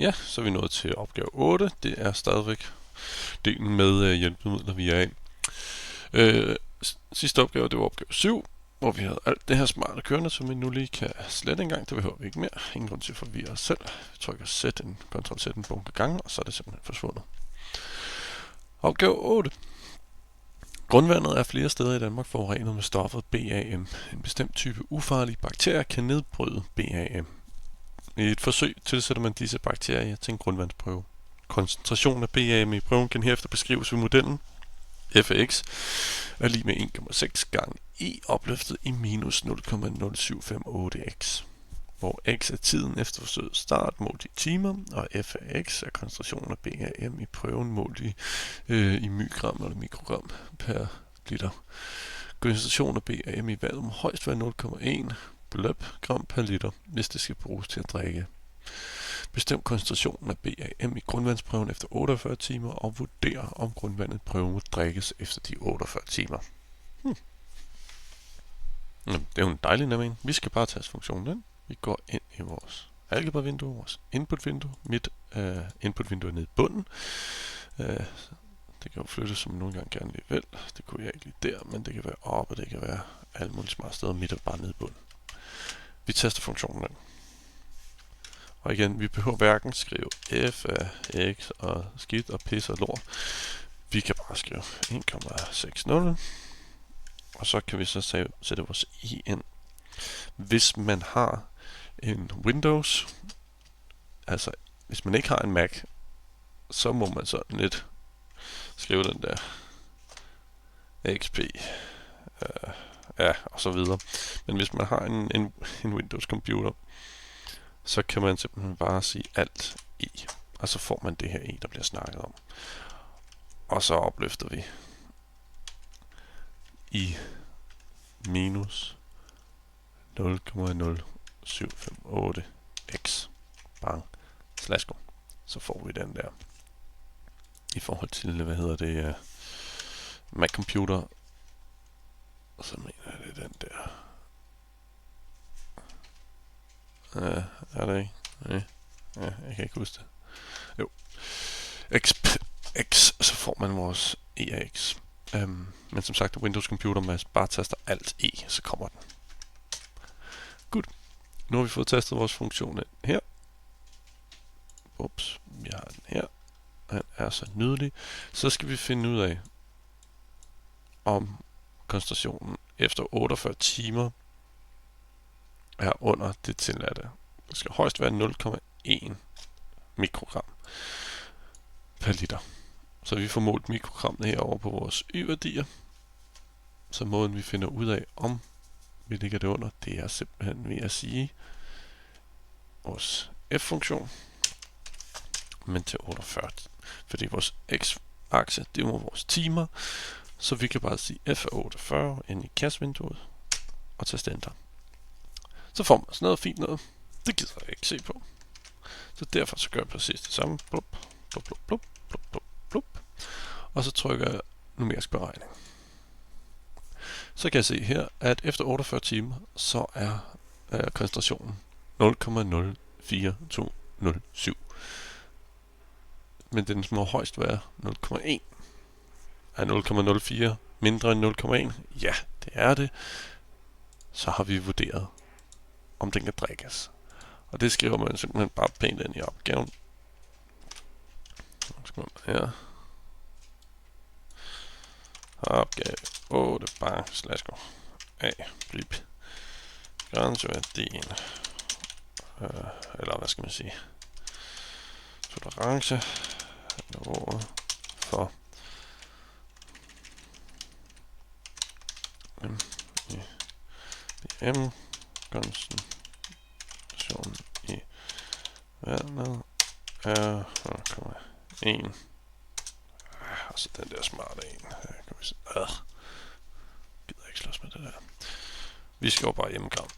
Ja, så er vi nået til opgave 8. Det er stadigvæk delen med hjælpemidler, vi er i. Sidste opgave, det var opgave 7, hvor vi havde alt det her smarte kørende, som vi nu lige kan slette en gang. Det behøver vi ikke mere. Ingen grund til at forvirre os selv. Vi trykker Ctrl-Z en bunke gange, og så er det simpelthen forsvundet. Opgave 8. Grundvandet er flere steder i Danmark forurenet med stoffet BAM. En bestemt type ufarlige bakterier kan nedbryde BAM. I et forsøg tilsætter man disse bakterier til en grundvandsprøve. Koncentrationen af BAM i prøven kan herefter beskrives ved modellen f af x er lig med 1,6 gange e opløftet i minus 0,0758x, hvor x er tiden efter forsøgets start målt i timer, og f af x er koncentrationen af BAM i prøven målt i mykram eller mikrogram per liter. Koncentrationen af BAM i vandet må højst være 0,1 gram per liter, hvis det skal bruges til at drikke. Bestem koncentrationen af BAM i grundvandsprøven efter 48 timer og vurder, om grundvandet i prøven må drikkes efter de 48 timer. Det er jo en dejlig nem en. Vi skal bare tage funktionen ind. Vi går ind i vores algebra-vindue, vores input-vindue. Mit input-vindue er nede i bunden. Det kan jo flyttes, som nogle gange gerne lige vil. Det kunne jeg ikke lige der, men det kan være oppe, det kan være alle mulige smarte steder. Mit er bare nede i bunden. Vi tester funktionen ind. Og igen, vi behøver hverken skrive f af x og skidt og pis og lort. Vi kan bare skrive 1,60. Og så kan vi så sætte vores i ind. Hvis man har en Windows, altså hvis man ikke har en Mac, så må man sådan lidt skrive den der XP, og så videre. Men hvis man har en Windows computer, så kan man simpelthen bare sige alt i, og så får man det her i, der bliver snakket om. Og så opløfter vi i minus 0,0758x bang slasko. Så får vi den der. I forhold til, Mac computer, og så mener jeg det den der. Er det ikke? Nej. Ja, jeg kan ikke huske det. Jo. X, så får man vores EAX. Men som sagt, Windows computer med bare taster alt E, så kommer den. Godt. Nu har vi fået testet vores funktion ind her. Ups, vi har den her. Den er så nydelig. Så skal vi finde ud af, om koncentrationen efter 48 timer er under det tilladte. Det skal højst være 0,1 mikrogram per liter. Så vi får målt mikrogrammet herovre på vores y-værdier. Så måden vi finder ud af, om vi ligger det under, det er simpelthen ved at sige vores f-funktion, men til 48. Fordi vores x-akse, det var vores timer, så vi kan bare sige f af 48 ind i kassevinduet og taste enter. Så får man sådan noget fint noget. Det gider jeg ikke se på. Så derfor så gør jeg præcis det samme. Blup, blup, blup, blup, blup, blup, blup. Og så trykker jeg numerisk beregning. Så kan jeg se her, at efter 48 timer, så er koncentrationen 0,04207. Men den må højst være 0,1. Er 0,04 mindre end 0,1? Ja, det er det. Så har vi vurderet, om den kan drikkes. Og det skriver man simpelthen bare pænt ind i opgaven. Ja. Opgave 8 bang slasko a blip grænseværdien, eller hvad skal man sige, tolerance niveauet for BAM koncentrationen i vandet er 0,1. Og så den der smarte en. Gider ikke slås med det der. Vi skal jo bare hjemmegram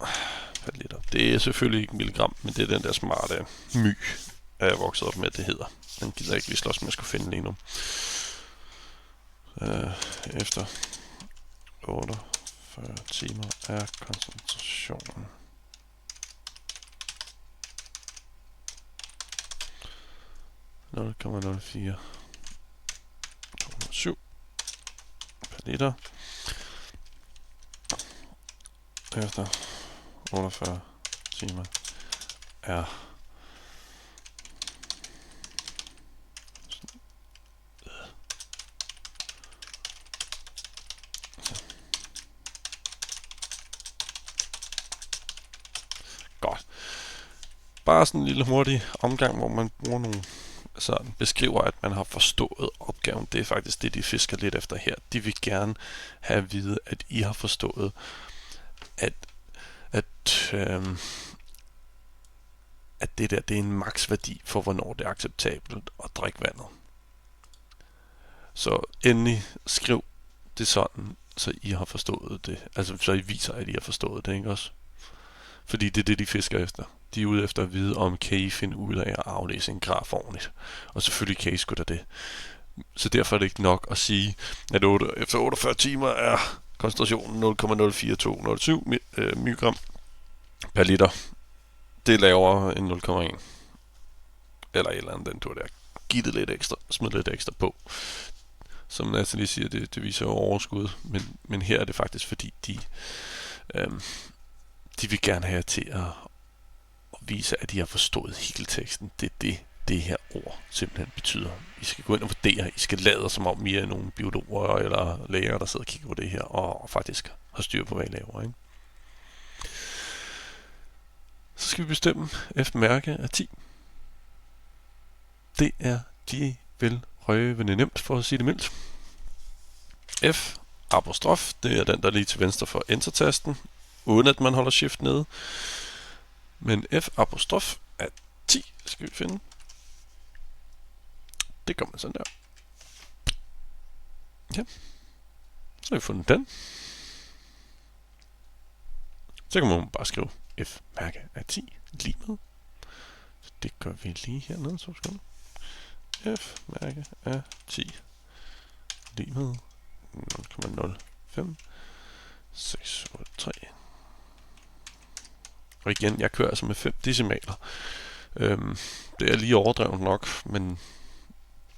per liter. Det er selvfølgelig ikke milligram, men det er den der smarte my, jeg vokset op med, det hedder. Den gider ikke lige slås med, jeg skulle finde lige nu. Efter 48 timer er koncentrationen 0,04 207 per liter efter 48 timer er godt. Bare sådan en lille hurtig omgang, hvor man bruger nogle sådan beskriver, at man har forstået opgaven. Det er faktisk det, de fisker lidt efter her. De vil gerne have at vide, at I har forstået, at det der, det er en maksværdi for, hvornår det er acceptabelt at drikke vandet. Så endelig skriv det sådan, så I har forstået det. Altså, så I viser, at I har forstået det, ikke også? Fordi det er det, de fisker efter. De er ude efter at vide, om kan I finde ud af at aflæse en graf ordentligt. Og selvfølgelig kan I sgu da det. Så derfor er det ikke nok at sige, at efter 48 timer er koncentrationen 0,04207 mikrogram per liter. Det er lavere end 0,1. Eller et eller andet, den du der. Giv det lidt ekstra, smid lidt ekstra på. Som Natalie siger, det viser jo overskud. Men her er det faktisk, fordi de vil gerne have til at vise, at de har forstået hele teksten. Det her ord simpelthen betyder. I skal gå ind og vurdere. I skal lade som om I er nogle biologer eller læger, der sidder og kigger på det her, og faktisk har styr på, hvad I laver. Ikke? Så skal vi bestemme F-mærke af 10. Det er de vel røvende nemt, for at sige det mildt. F apostrof, det er den, der er lige til venstre for enter-tasten, uden at man holder shift nede. Men F apostrof er 10, skal vi finde. Det kommer sådan der. Ja. Så har vi fundet den. Så kan man bare skrive F mærke af 10 lige med. Så det gør vi lige hernede, så skal F mærke af 10 lige med 0,05 683. Og igen, jeg kører altså med 5 decimaler. Det er lige overdrevet nok, men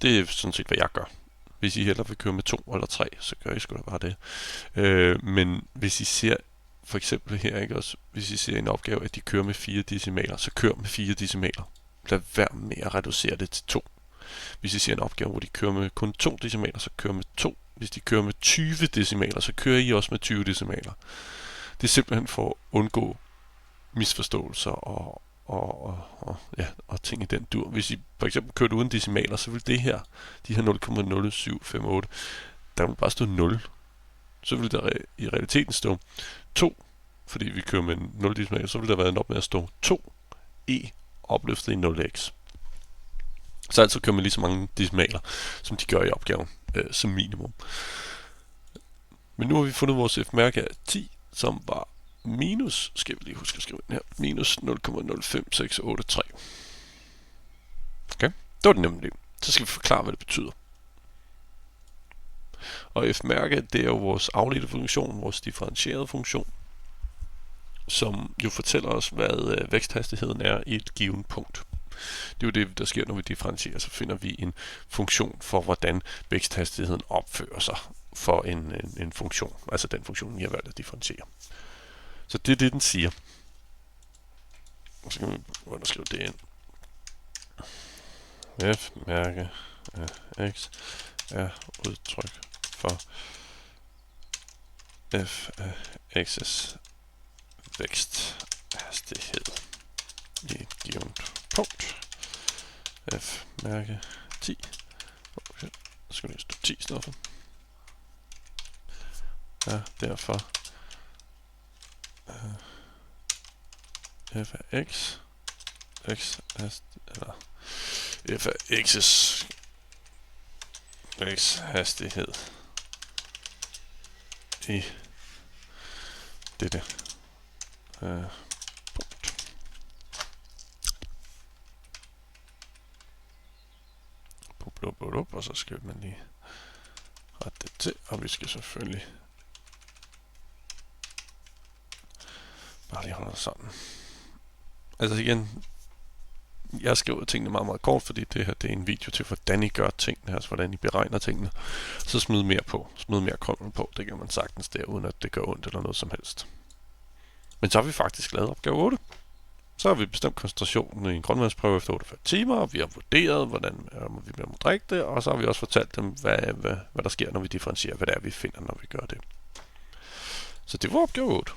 det er sådan set, hvad jeg gør. Hvis I hellere vil køre med 2 eller 3, så gør I sgu da bare det. Men hvis I ser, for eksempel her, ikke også, hvis I ser en opgave, at de kører med 4 decimaler, så kør med 4 decimaler. Lad være med at reducere det til 2. Hvis I ser en opgave, hvor de kører med kun 2 decimaler, så kør med 2. Hvis de kører med 20 decimaler, så kører I også med 20 decimaler. Det er simpelthen for at undgå misforståelser og ting i den dur. Hvis I for eksempel kørte uden decimaler, så vil det her, de her 0,0758, der vil bare stå 0. Så vil der i realiteten stå 2, fordi vi kører med 0 decimaler, så vil der være nok med at stå 2 e opløftet i 0x. Så altså kører man lige så mange decimaler, som de gør i opgaven, som minimum. Men nu har vi fundet vores F-mærke af 10, som var minus, skal vi lige huske at skrive ind her, minus 0,05683. Okay, det var det nemlig. Så skal vi forklare, hvad det betyder. Og F-mærke, det er jo vores afledte funktion, vores differentierede funktion, som jo fortæller os, hvad væksthastigheden er i et givet punkt. Det er jo det, der sker, når vi differentierer. Så finder vi en funktion for, hvordan væksthastigheden opfører sig for en funktion. Altså den funktion, vi har valgt at differentiere. Så det er det, den siger. Og så kan vi underskrive det ind. F-mærke af x er udtryk for f af x's væksthastighed i et givet punkt. F-mærke 10. Okay. Så skal vi stå 10 i stedet for. Ja, derfor f af x eller f af x's væksthastighed i dette punkt. Og så skal man lige rette det til, og vi skal selvfølgelig bare lige holde sammen. Altså igen, Jeg skriver tingene meget, meget kort, fordi det her det er en video til, hvordan I gør tingene, altså hvordan I beregner tingene. Så smid mere på, smid mere content på, det kan man sagtens der, uden at det gør ondt eller noget som helst. Men så har vi faktisk lavet opgave 8. Så har vi bestemt koncentrationen i en grundvandsprøve efter 48 timer, og vi har vurderet, hvordan vi må drikke det, og så har vi også fortalt dem, hvad der sker, når vi differentierer, hvad det er, vi finder, når vi gør det. Så det var opgave 8.